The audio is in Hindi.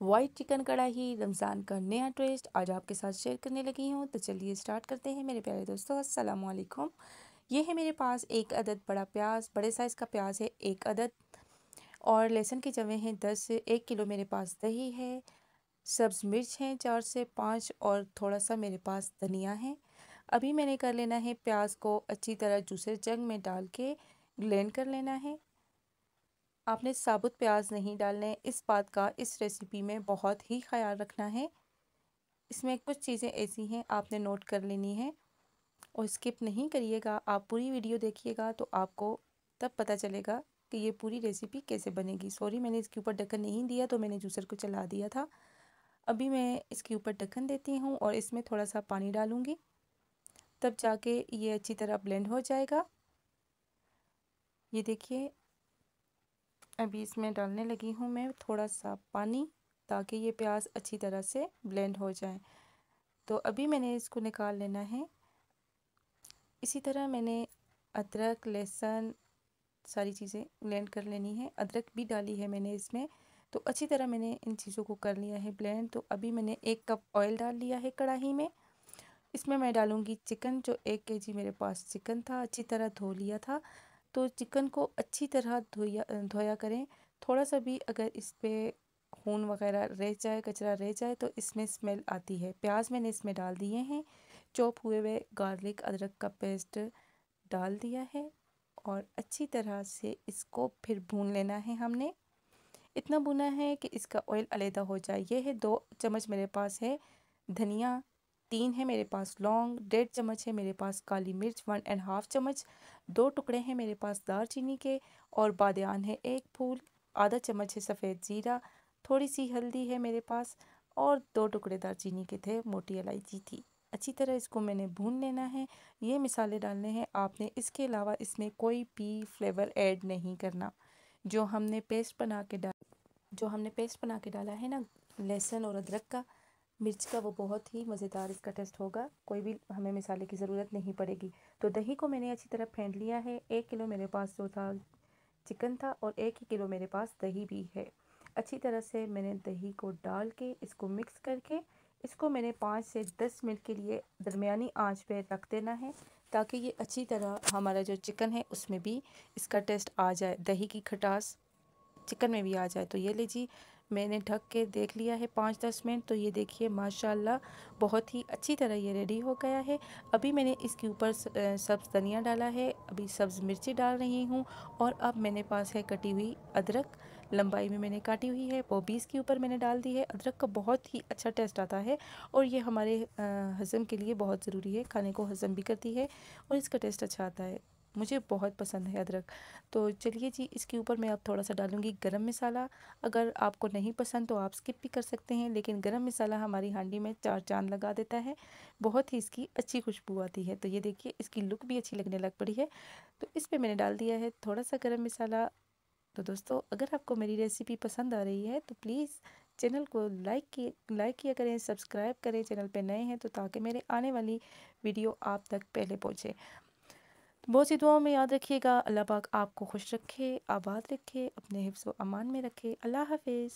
वाइट चिकन कढ़ाई रमज़ान का नया ट्विस्ट आज आपके साथ शेयर करने लगी हूँ। तो चलिए स्टार्ट करते हैं मेरे प्यारे दोस्तों। अस्सलाम वालेकुम। ये है मेरे पास एक अदद बड़ा प्याज, बड़े साइज़ का प्याज है एक अदद, और लहसुन की जवें हैं 10 से 1 किलो मेरे पास दही है, सब्ज़ मिर्च हैं 4 से 5 और थोड़ा सा मेरे पास धनिया है। अभी मैंने कर लेना है प्याज को अच्छी तरह जूसर जग में डाल के ब्लेंड कर लेना है। आपने साबुत प्याज नहीं डालने, इस बात का इस रेसिपी में बहुत ही ख्याल रखना है। इसमें कुछ चीज़ें ऐसी हैं आपने नोट कर लेनी है और स्किप नहीं करिएगा। आप पूरी वीडियो देखिएगा तो आपको तब पता चलेगा कि ये पूरी रेसिपी कैसे बनेगी। सॉरी, मैंने इसके ऊपर ढक्कन नहीं दिया तो मैंने जूसर को चला दिया था। अभी मैं इसके ऊपर ढक्कन देती हूँ और इसमें थोड़ा सा पानी डालूँगी, तब जाके ये अच्छी तरह ब्लेंड हो जाएगा। ये देखिए, अभी इसमें डालने लगी हूँ मैं थोड़ा सा पानी, ताकि ये प्याज अच्छी तरह से ब्लेंड हो जाए। तो अभी मैंने इसको निकाल लेना है। इसी तरह मैंने अदरक, लहसुन, सारी चीज़ें ब्लेंड कर लेनी है। अदरक भी डाली है मैंने इसमें। तो अच्छी तरह मैंने इन चीज़ों को कर लिया है ब्लेंड। तो अभी मैंने 1 कप ऑयल डाल लिया है कढ़ाई में। इसमें मैं डालूँगी चिकन। जो 1 केजी मेरे पास चिकन था, अच्छी तरह धो लिया था। तो चिकन को अच्छी तरह धोया करें। थोड़ा सा भी अगर इस पे खून वगैरह रह जाए, कचरा रह जाए, तो इसमें स्मेल आती है। प्याज मैंने इसमें डाल दिए हैं। चॉप हुए हुए गार्लिक, अदरक का पेस्ट डाल दिया है और अच्छी तरह से इसको फिर भून लेना है। हमने इतना भुना है कि इसका ऑयल अलहदा हो जाए। ये है 2 चम्मच मेरे पास है धनिया, 3 है मेरे पास लौंग, 1.5 चम्मच है मेरे पास काली मिर्च, 1.5 चम्मच, 2 टुकड़े हैं मेरे पास दालचीनी के, और बादियान है 1 फूल, आधा चम्मच है सफ़ेद ज़ीरा, थोड़ी सी हल्दी है मेरे पास, और 2 टुकड़े दालचीनी के थे, मोटी इलायची थी। अच्छी तरह इसको मैंने भून लेना है। ये मसाले डालने हैं आपने, इसके अलावा इसमें कोई भी फ्लेवर ऐड नहीं करना। जो हमने पेस्ट बना के डाला है ना, लहसुन और अदरक का, मिर्च का, वो बहुत ही मज़ेदार इसका टेस्ट होगा। कोई भी हमें मसाले की ज़रूरत नहीं पड़ेगी। तो दही को मैंने अच्छी तरह फेंट लिया है। 1 किलो मेरे पास जो था चिकन था और 1 ही किलो मेरे पास दही भी है। अच्छी तरह से मैंने दही को डाल के इसको मिक्स करके इसको मैंने 5 से 10 मिनट के लिए दरमियानी आंच पे रख देना है, ताकि ये अच्छी तरह हमारा जो चिकन है उसमें भी इसका टेस्ट आ जाए, दही की खटास चिकन में भी आ जाए। तो ये लीजिए, मैंने ढक के देख लिया है 5-10 मिनट। तो ये देखिए माशाल्लाह बहुत ही अच्छी तरह ये रेडी हो गया है। अभी मैंने इसके ऊपर सब्ज़ धनिया डाला है, अभी सब्ज़ मिर्ची डाल रही हूँ, और अब मेरे पास है कटी हुई अदरक, लंबाई में मैंने काटी हुई है, वो भी इसके ऊपर मैंने डाल दी है। अदरक का बहुत ही अच्छा टेस्ट आता है और ये हमारे हज़म के लिए बहुत ज़रूरी है, खाने को हज़म भी करती है और इसका टेस्ट अच्छा आता है। मुझे बहुत पसंद है अदरक। तो चलिए जी, इसके ऊपर मैं अब थोड़ा सा डालूँगी गरम मसाला। अगर आपको नहीं पसंद तो आप स्किप भी कर सकते हैं, लेकिन गरम मसाला हमारी हांडी में 4 चाँद लगा देता है। बहुत ही इसकी अच्छी खुशबू आती है। तो ये देखिए, इसकी लुक भी अच्छी लगने लग पड़ी है। तो इस पे मैंने डाल दिया है थोड़ा सा गरम मसाला। तो दोस्तों, अगर आपको मेरी रेसिपी पसंद आ रही है तो प्लीज़ चैनल को लाइक किया करें, सब्सक्राइब करें चैनल पे नए हैं तो, ताकि मेरे आने वाली वीडियो आप तक पहले पहुँचे। बहुत सी दुआओं में याद रखिएगा। अल्लाह पाक आपको खुश रखे, आबाद रखे, अपने हिफ्ज़ व अमान में रखे। अल्लाह हाफ़िज़।